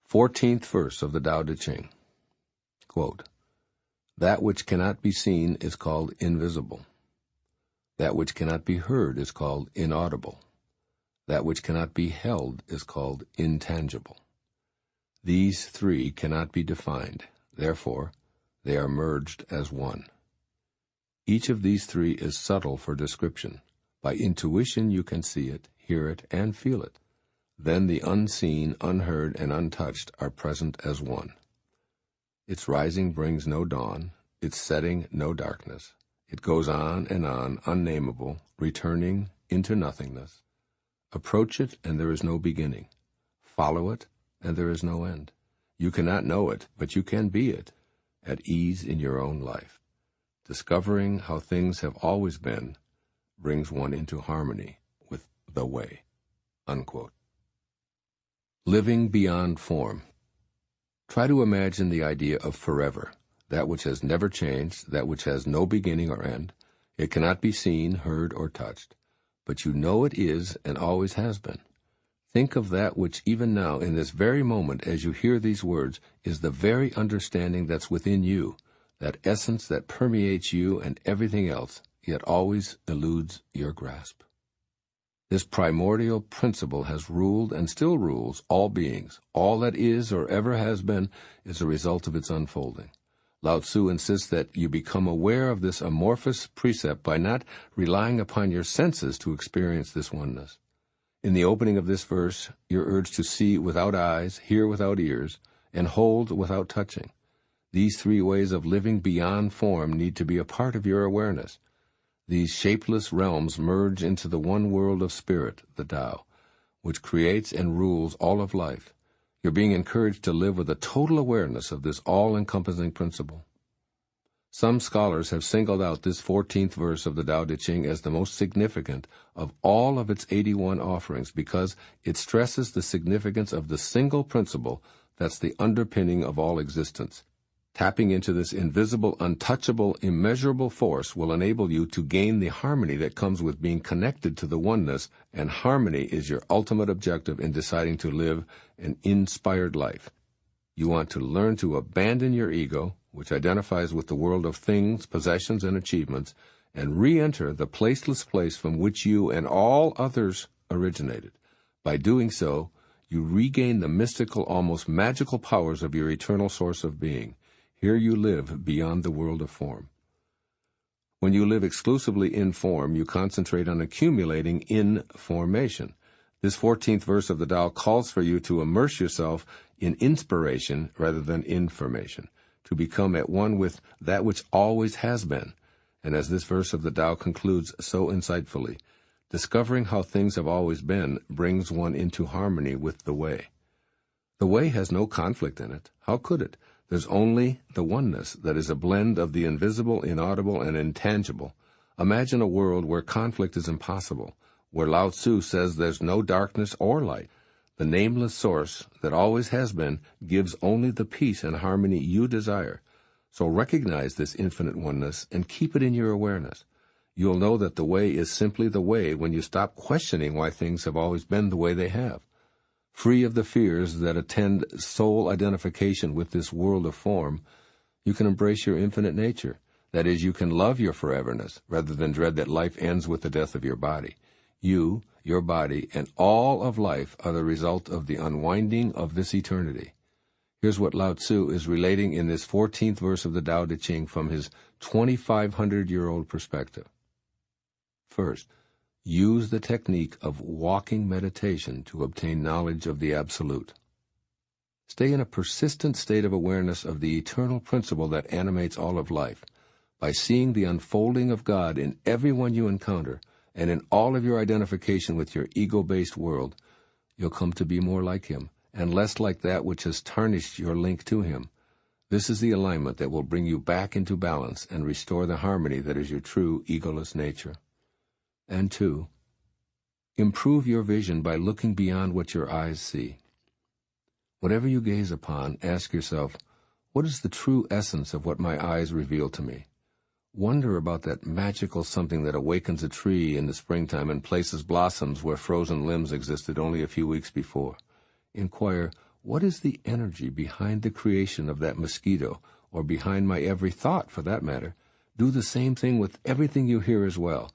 14th verse of the Tao Te Ching. Quote, "That which cannot be seen is called invisible. That which cannot be heard is called inaudible. That which cannot be held is called intangible. These three cannot be defined, therefore they are merged as one. Each of these three is subtle for description. By intuition you can see it, hear it, and feel it. Then the unseen, unheard, and untouched are present as one. Its rising brings no dawn, its setting no darkness. It goes on and on, unnameable, returning into nothingness. Approach it, and there is no beginning. Follow it, and there is no end. You cannot know it, but you can be it, at ease in your own life. Discovering how things have always been brings one into harmony with the way." Unquote. Living beyond form. Try to imagine the idea of forever, that which has never changed, that which has no beginning or end. It cannot be seen, heard, or touched, but you know it is and always has been. Think of that which even now, in this very moment, as you hear these words, is the very understanding that's within you, that essence that permeates you and everything else, yet always eludes your grasp. This primordial principle has ruled and still rules all beings. All that is or ever has been is a result of its unfolding. Lao Tzu insists that you become aware of this amorphous precept by not relying upon your senses to experience this oneness. In the opening of this verse, you're urged to see without eyes, hear without ears, and hold without touching. These three ways of living beyond form need to be a part of your awareness. These shapeless realms merge into the one world of spirit, the Tao, which creates and rules all of life. You're being encouraged to live with a total awareness of this all-encompassing principle. Some scholars have singled out this 14th verse of the Tao Te Ching as the most significant of all of its 81 offerings because it stresses the significance of the single principle that's the underpinning of all existence. Tapping into this invisible, untouchable, immeasurable force will enable you to gain the harmony that comes with being connected to the oneness, and harmony is your ultimate objective in deciding to live an inspired life. You want to learn to abandon your ego, which identifies with the world of things, possessions, and achievements, and re-enter the placeless place from which you and all others originated. By doing so, you regain the mystical, almost magical powers of your eternal source of being. Here you live beyond the world of form. When you live exclusively in form, you concentrate on accumulating in formation. This 14th verse of the Tao calls for you to immerse yourself in inspiration rather than information, to become at one with that which always has been. And as this verse of the Tao concludes so insightfully, discovering how things have always been brings one into harmony with the way. The way has no conflict in it. How could it? There's only the oneness that is a blend of the invisible, inaudible, and intangible. Imagine a world where conflict is impossible, where Lao Tzu says there's no darkness or light. The nameless source that always has been gives only the peace and harmony you desire. So recognize this infinite oneness and keep it in your awareness. You'll know that the way is simply the way when you stop questioning why things have always been the way they have. Free of the fears that attend soul identification with this world of form, you can embrace your infinite nature. That is, you can love your foreverness rather than dread that life ends with the death of your body. You, your body, and all of life are the result of the unwinding of this eternity. Here's what Lao Tzu is relating in this 14th verse of the Tao Te Ching from his 2,500-year-old perspective. First, use the technique of walking meditation to obtain knowledge of the Absolute. Stay in a persistent state of awareness of the eternal principle that animates all of life. By seeing the unfolding of God in everyone you encounter and in all of your identification with your ego-based world, you'll come to be more like Him and less like that which has tarnished your link to Him. This is the alignment that will bring you back into balance and restore the harmony that is your true egoless nature. And 2, improve your vision by looking beyond what your eyes see. Whatever you gaze upon, ask yourself, what is the true essence of what my eyes reveal to me? Wonder about that magical something that awakens a tree in the springtime and places blossoms where frozen limbs existed only a few weeks before. Inquire, What is the energy behind the creation of that mosquito, or behind my every thought, for that matter? Do the same thing with everything you hear as well.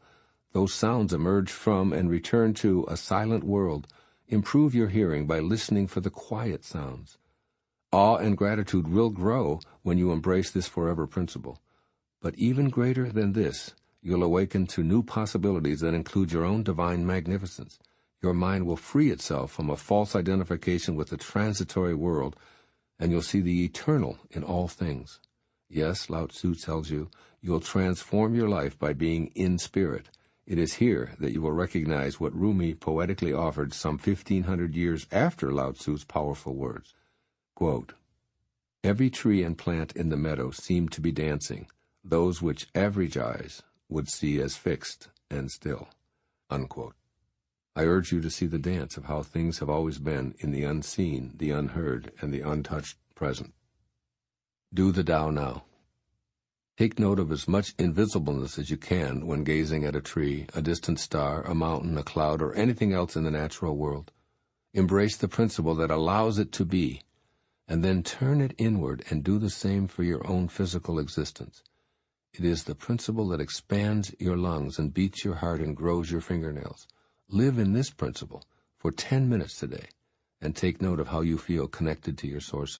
Those sounds emerge from and return to a silent world. Improve your hearing by listening for the quiet sounds. Awe and gratitude will grow when you embrace this forever principle. But even greater than this, you'll awaken to new possibilities that include your own divine magnificence. Your mind will free itself from a false identification with the transitory world, and you'll see the eternal in all things. Yes, Lao Tzu tells you, you'll transform your life by being in spirit. It is here that you will recognize what Rumi poetically offered some 1,500 years after Lao Tzu's powerful words. Quote, "Every tree and plant in the meadow seemed to be dancing, those which average eyes would see as fixed and still." Unquote. I urge you to see the dance of how things have always been in the unseen, the unheard, and the untouched present. Do the Tao now. Take note of as much invisibleness as you can when gazing at a tree, a distant star, a mountain, a cloud, or anything else in the natural world. Embrace the principle that allows it to be, and then turn it inward and do the same for your own physical existence. It is the principle that expands your lungs and beats your heart and grows your fingernails. Live in this principle for 10 minutes today, and take note of how you feel connected to your source.